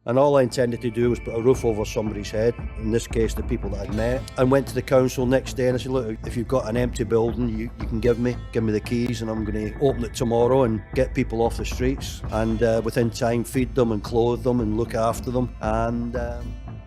And all I intended to do was put a roof over somebody's head, in this case the people that I'd met, and went to the council next day and I said, look, if you've got an empty building, you can give me the keys, and I'm going to open it tomorrow and get people off the streets, and within time feed them and clothe them and look after them. And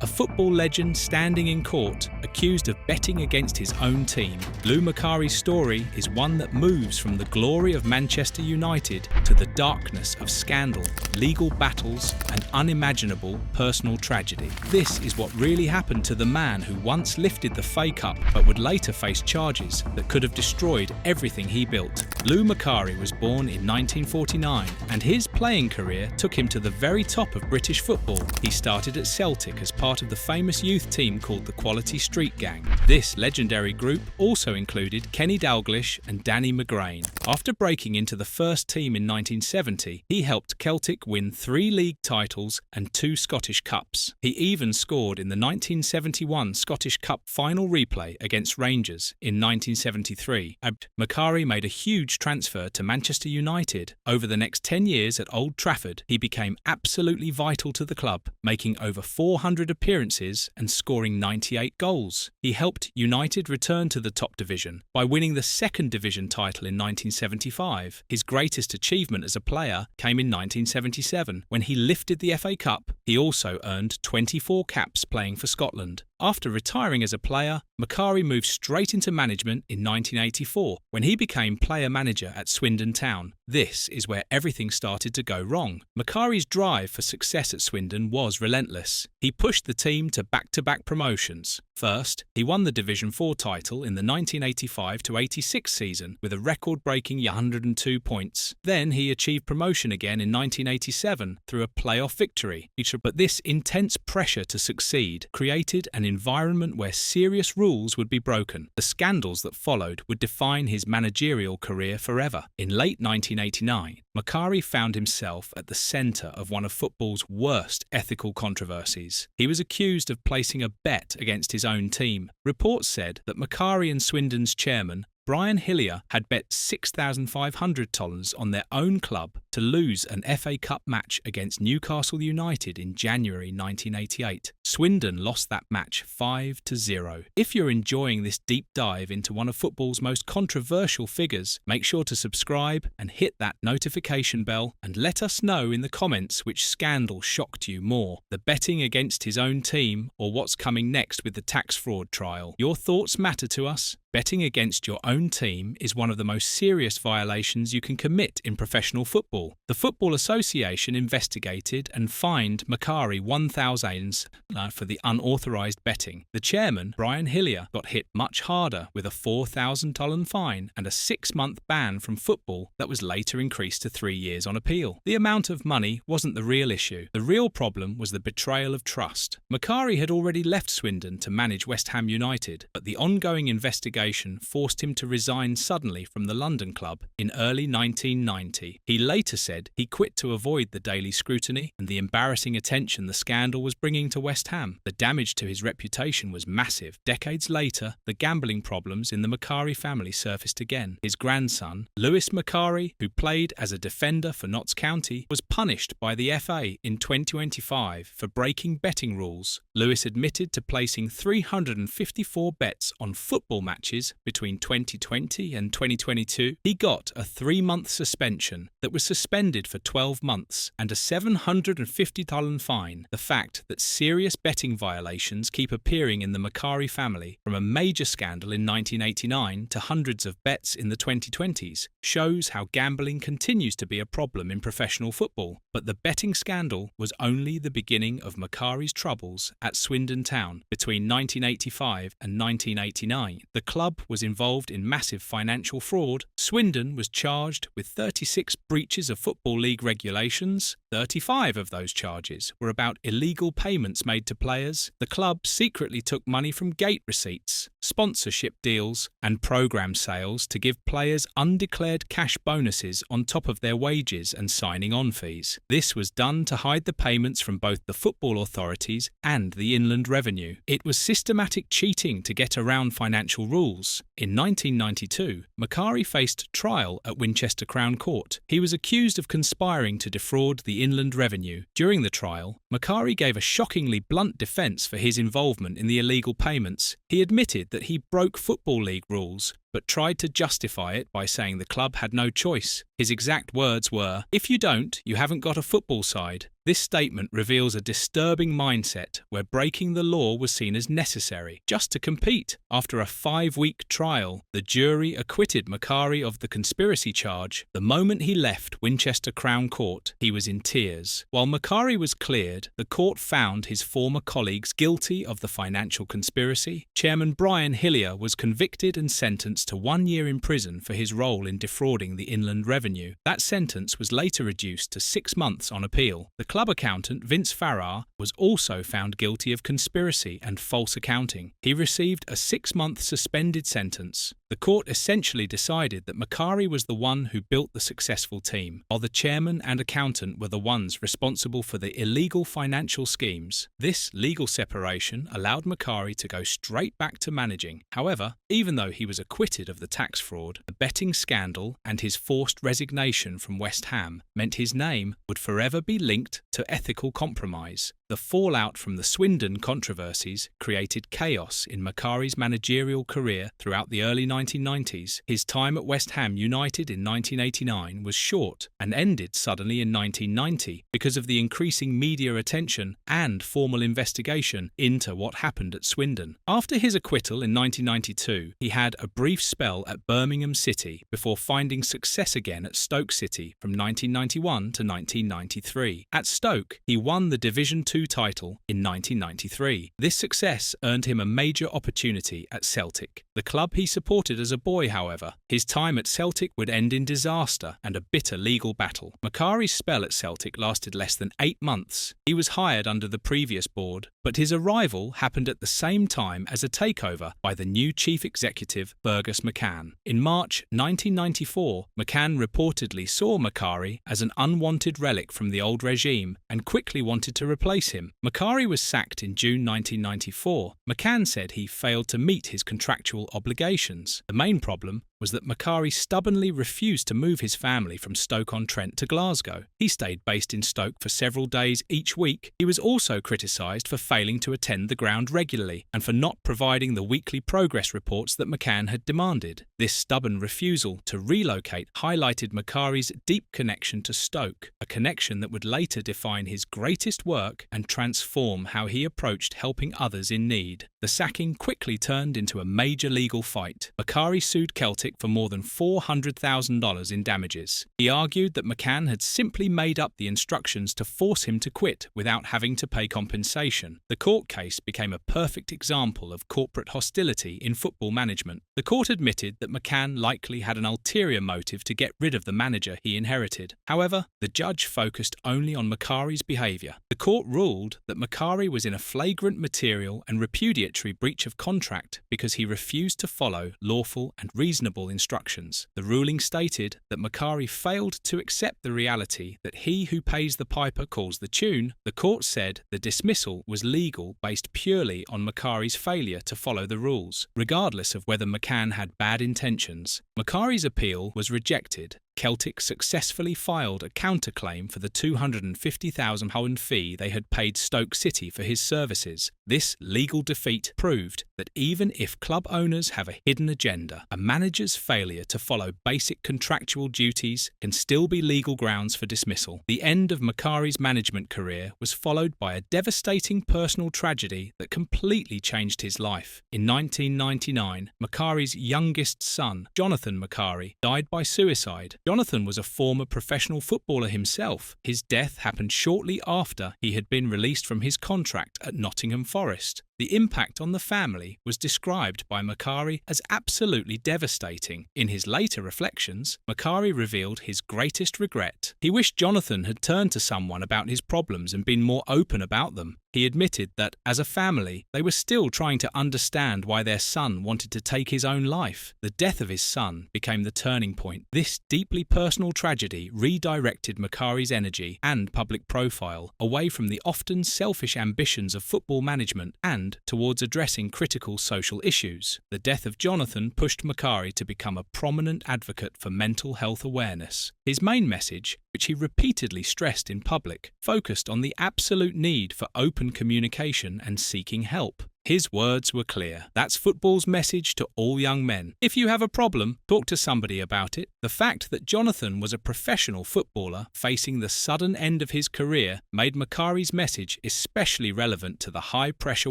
a football legend standing in court, accused of betting against his own team. Lou Macari's story is one that moves from the glory of Manchester United to the darkness of scandal, legal battles and unimaginable personal tragedy. This is what really happened to the man who once lifted the FA Cup but would later face charges that could have destroyed everything he built. Lou Macari was born in 1949 and his playing career took him to the very top of British football. He started at Celtic as part of the famous youth team called the Quality Street Gang. This legendary group also included Kenny Dalglish and Danny McGrain. After breaking into the first team in 1970, he helped Celtic win 3 league titles and 2 Scottish Cups. He even scored in the 1971 Scottish Cup final replay against Rangers in 1973. Macari made a huge transfer to Manchester United. Over the next 10 years at Old Trafford, he became absolutely vital to the club, making over 400 appearances and scoring 98 goals. He helped United return to the top division by winning the second division title in 1975. His greatest achievement as a player came in 1977 when he lifted the FA Cup. He also earned 24 caps playing for Scotland. After retiring as a player, Macari moved straight into management in 1984 when he became player manager at Swindon Town. This is where everything started to go wrong. Macari's drive for success at Swindon was relentless. He pushed the team to back-to-back promotions. First, he won the Division 4 title in the 1985-86 season with a record-breaking 102 points. Then he achieved promotion again in 1987 through a playoff victory. But this intense pressure to succeed created an environment where serious rules would be broken. The scandals that followed would define his managerial career forever. In late 1989, Macari found himself at the centre of one of football's worst ethical controversies. He was accused of placing a bet against his own team. Reports said that Macari and Swindon's chairman, Brian Hillier, had bet $6,500 on their own club to lose an FA Cup match against Newcastle United in January 1988. Swindon lost that match 5-0. If you're enjoying this deep dive into one of football's most controversial figures, make sure to subscribe and hit that notification bell and let us know in the comments which scandal shocked you more, the betting against his own team or what's coming next with the tax fraud trial. Your thoughts matter to us. Betting against your own team is one of the most serious violations you can commit in professional football. The Football Association investigated and fined Macari £1,000 for the unauthorised betting. The chairman, Brian Hillier, got hit much harder with a $4,000 fine and a 6-month ban from football that was later increased to 3 years on appeal. The amount of money wasn't the real issue. The real problem was the betrayal of trust. Macari had already left Swindon to manage West Ham United, but the ongoing investigation forced him to resign suddenly from the London club in early 1990. He later said he quit to avoid the daily scrutiny and the embarrassing attention the scandal was bringing to West Ham. The damage to his reputation was massive. Decades later, the gambling problems in the Macari family surfaced again. His grandson, Lewis Macari, who played as a defender for Notts County, was punished by the FA in 2025 for breaking betting rules. Lewis admitted to placing 354 bets on football matches between 2020 and 2022. He got a 3-month suspension that was suspended for 12 months and a $750 fine. The fact that serious betting violations keep appearing in the Macari family, from a major scandal in 1989 to hundreds of bets in the 2020s, shows how gambling continues to be a problem in professional football. But the betting scandal was only the beginning of Macari's troubles at Swindon Town between 1985 and 1989. The club was involved in massive financial fraud. Swindon was charged with 36 breaches of Football League regulations. 35 of those charges were about illegal payments made to players. The club secretly took money from gate receipts. sponsorship deals, and programme sales to give players undeclared cash bonuses on top of their wages and signing-on fees. This was done to hide the payments from both the football authorities and the Inland Revenue. It was systematic cheating to get around financial rules. In 1992, Macari faced trial at Winchester Crown Court. He was accused of conspiring to defraud the Inland Revenue. During the trial, Macari gave a shockingly blunt defence for his involvement in the illegal payments. He admitted that he broke Football League rules, but tried to justify it by saying the club had no choice. His exact words were, "If you don't, you haven't got a football side." This statement reveals a disturbing mindset where breaking the law was seen as necessary just to compete. After a 5-week trial, the jury acquitted Macari of the conspiracy charge. The moment he left Winchester Crown Court, he was in tears. While Macari was cleared, the court found his former colleagues guilty of the financial conspiracy. Chairman Brian Hillier was convicted and sentenced to 1 year in prison for his role in defrauding the Inland Revenue. That sentence was later reduced to 6 months on appeal. The club accountant, Vince Farrar, was also found guilty of conspiracy and false accounting. He received a 6-month suspended sentence. The court essentially decided that Macari was the one who built the successful team, while the chairman and accountant were the ones responsible for the illegal financial schemes. This legal separation allowed Macari to go straight back to managing. However, even though he was acquitted of the tax fraud, the betting scandal and his forced resignation from West Ham meant his name would forever be linked to ethical compromise. The fallout from the Swindon controversies created chaos in Macari's managerial career throughout the early 1990s. His time at West Ham United in 1989 was short and ended suddenly in 1990 because of the increasing media attention and formal investigation into what happened at Swindon. After his acquittal in 1992, he had a brief spell at Birmingham City before finding success again at Stoke City from 1991 to 1993. At Stoke, he won the Division 2 title in 1993. This success earned him a major opportunity at Celtic, the club he supported as a boy. However, his time at Celtic would end in disaster and a bitter legal battle. Macari's spell at Celtic lasted less than 8 months. He was hired under the previous board, but his arrival happened at the same time as a takeover by the new chief executive, Fergus McCann. In March 1994, McCann reportedly saw Macari as an unwanted relic from the old regime and quickly wanted to replace him. Macari was sacked in June 1994. McCann said he failed to meet his contractual obligations. The main problem was that Macari stubbornly refused to move his family from Stoke-on-Trent to Glasgow. He stayed based in Stoke for several days each week. He was also criticised for failing to attend the ground regularly and for not providing the weekly progress reports that McCann had demanded. This stubborn refusal to relocate highlighted Macari's deep connection to Stoke, a connection that would later define his greatest work and transform how he approached helping others in need. The sacking quickly turned into a major legal fight. Macari sued Celtic for more than $400,000 in damages. He argued that McCann had simply made up the instructions to force him to quit without having to pay compensation. The court case became a perfect example of corporate hostility in football management. The court admitted that McCann likely had an ulterior motive to get rid of the manager he inherited. However, the judge focused only on Macari's behaviour. The court ruled that Macari was in a flagrant material and repudiatory breach of contract because he refused to follow lawful and reasonable instructions. The ruling stated that Macari failed to accept the reality that he who pays the piper calls the tune. The court said the dismissal was legal based purely on Macari's failure to follow the rules, regardless of whether McCann had bad intentions. Macari's appeal was rejected. Celtic successfully filed a counterclaim for the £250,000 fee they had paid Stoke City for his services. This legal defeat proved that even if club owners have a hidden agenda, a manager's failure to follow basic contractual duties can still be legal grounds for dismissal. The end of Macari's management career was followed by a devastating personal tragedy that completely changed his life. In 1999, Macari's youngest son, Jonathan Macari, died by suicide. Jonathan was a former professional footballer himself. His death happened shortly after he had been released from his contract at Nottingham Forest. The impact on the family was described by Macari as absolutely devastating. In his later reflections, Macari revealed his greatest regret. He wished Jonathan had turned to someone about his problems and been more open about them. He admitted that, as a family, they were still trying to understand why their son wanted to take his own life. The death of his son became the turning point. This deeply personal tragedy redirected Macari's energy and public profile away from the often selfish ambitions of football management and towards addressing critical social issues. The death of Jonathan pushed Macari to become a prominent advocate for mental health awareness. His main message, which he repeatedly stressed in public, focused on the absolute need for open communication and seeking help. His words were clear. That's football's message to all young men. If you have a problem, talk to somebody about it. The fact that Jonathan was a professional footballer facing the sudden end of his career made Macari's message especially relevant to the high-pressure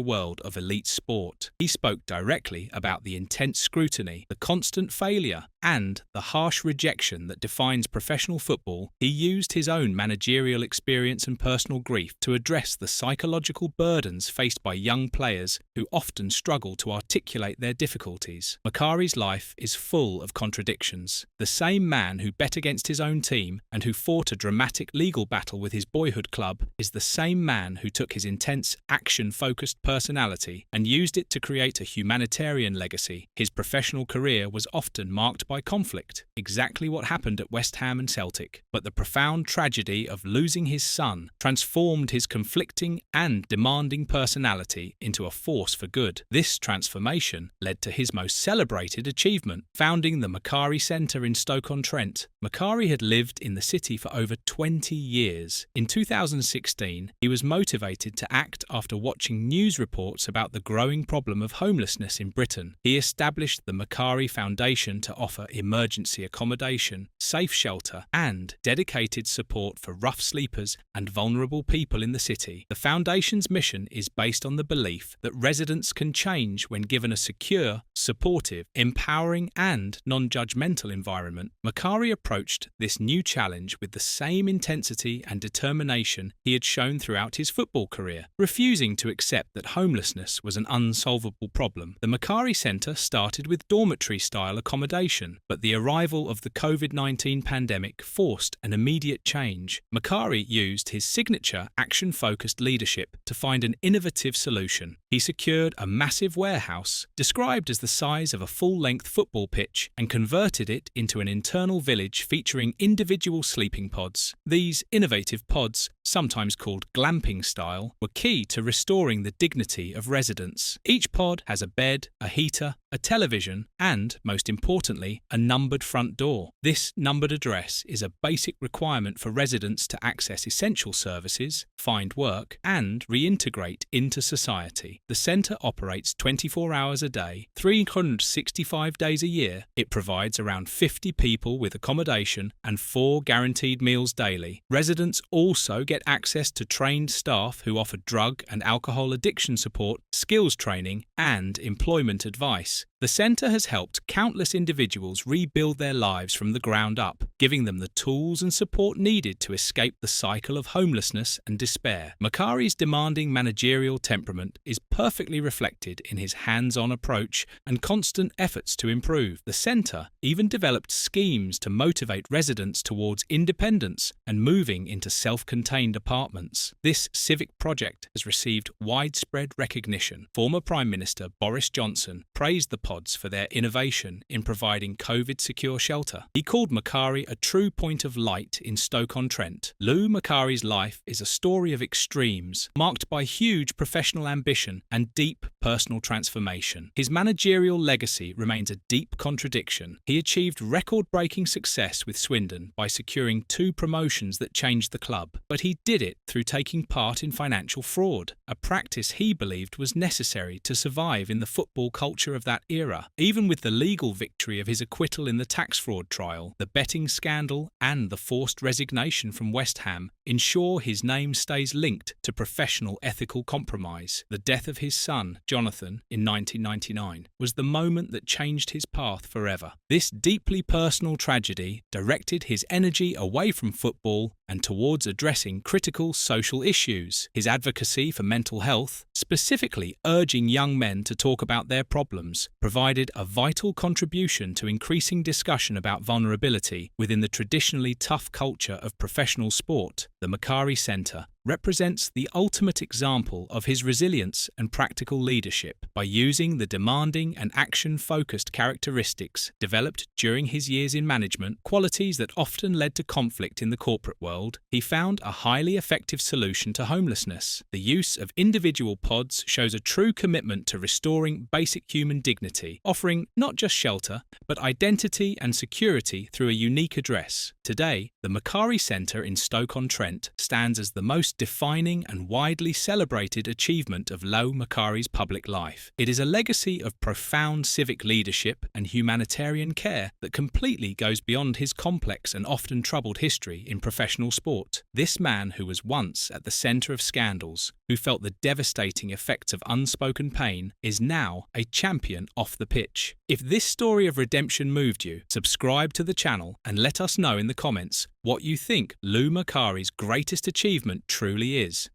world of elite sport. He spoke directly about the intense scrutiny, the constant failure, and the harsh rejection that defines professional football. He used his own managerial experience and personal grief to address the psychological burdens faced by young players who often struggle to articulate their difficulties. Macari's life is full of contradictions. The same man who bet against his own team and who fought a dramatic legal battle with his boyhood club is the same man who took his intense, action-focused personality and used it to create a humanitarian legacy. His professional career was often marked by conflict, exactly what happened at West Ham and Celtic. But the profound tragedy of losing his son transformed his conflicting and demanding personality into a force for good. This transformation led to his most celebrated achievement, founding the Macari Center in Stoke-on-Trent. Macari had lived in the city for over 20 years. In 2016, he was motivated to act after watching news reports about the growing problem of homelessness in Britain. He established the Macari Foundation to offer emergency accommodation, safe shelter, and dedicated support for rough sleepers and vulnerable people in the city. The foundation's mission is based on the belief that residents can change when given a secure, supportive, empowering, and non-judgmental environment. Macari approached this new challenge with the same intensity and determination he had shown throughout his football career, refusing to accept that homelessness was an unsolvable problem. The Macari Center started with dormitory-style accommodation, but the arrival of the COVID-19 pandemic forced an immediate change. Macari used his signature action-focused leadership to find an innovative solution. He secured a massive warehouse, described as the size of a full-length football pitch, and converted it into an internal village featuring individual sleeping pods. These innovative pods, sometimes called glamping style, were key to restoring the dignity of residents. Each pod has a bed, a heater, a television, and, most importantly, a numbered front door. This numbered address is a basic requirement for residents to access essential services, find work, and reintegrate into society. The centre operates 24 hours a day, 365 days a year. It provides around 50 people with accommodation and 4 guaranteed meals daily. Residents also get access to trained staff who offer drug and alcohol addiction support, skills training, and employment advice. The centre has helped countless individuals rebuild their lives from the ground up, giving them the tools and support needed to escape the cycle of homelessness and despair. Macari's demanding managerial temperament is perfectly reflected in his hands-on approach and constant efforts to improve. The centre even developed schemes to motivate residents towards independence and moving into self-contained apartments. This civic project has received widespread recognition. Former Prime Minister Boris Johnson praised the pods for their innovation in providing COVID-secure shelter. He called Macari a true point of light in Stoke-on-Trent. Lou Macari's life is a story of extremes, marked by huge professional ambition and deep personal transformation. His managerial legacy remains a deep contradiction. He achieved record-breaking success with Swindon by securing 2 promotions that changed the club, but he did it through taking part in financial fraud, a practice he believed was necessary to survive in the football culture of that era. Even with the legal victory of his acquittal in the tax fraud trial, the betting scandal and the forced resignation from West Ham ensure his name stays linked to professional ethical compromise. The death of his son, Jonathan, in 1999 was the moment that changed his path forever. This deeply personal tragedy directed his energy away from football and towards addressing critical social issues. His advocacy for mental health, specifically urging young men to talk about their problems, provided a vital contribution to increasing discussion about vulnerability within the traditionally tough culture of professional sport. The Macari Center represents the ultimate example of his resilience and practical leadership. By using the demanding and action-focused characteristics developed during his years in management, qualities that often led to conflict in the corporate world, he found a highly effective solution to homelessness. The use of individual pods shows a true commitment to restoring basic human dignity, offering not just shelter, but identity and security through a unique address. Today, the Macari Center in Stoke-on-Trent stands as the most defining and widely celebrated achievement of Lou Macari's public life. It is a legacy of profound civic leadership and humanitarian care that completely goes beyond his complex and often troubled history in professional sport. This man, who was once at the center of scandals, who felt the devastating effects of unspoken pain, is now a champion off the pitch. If this story of redemption moved you, subscribe to the channel and let us know in the comments what you think Lou Macari's greatest achievement truly is.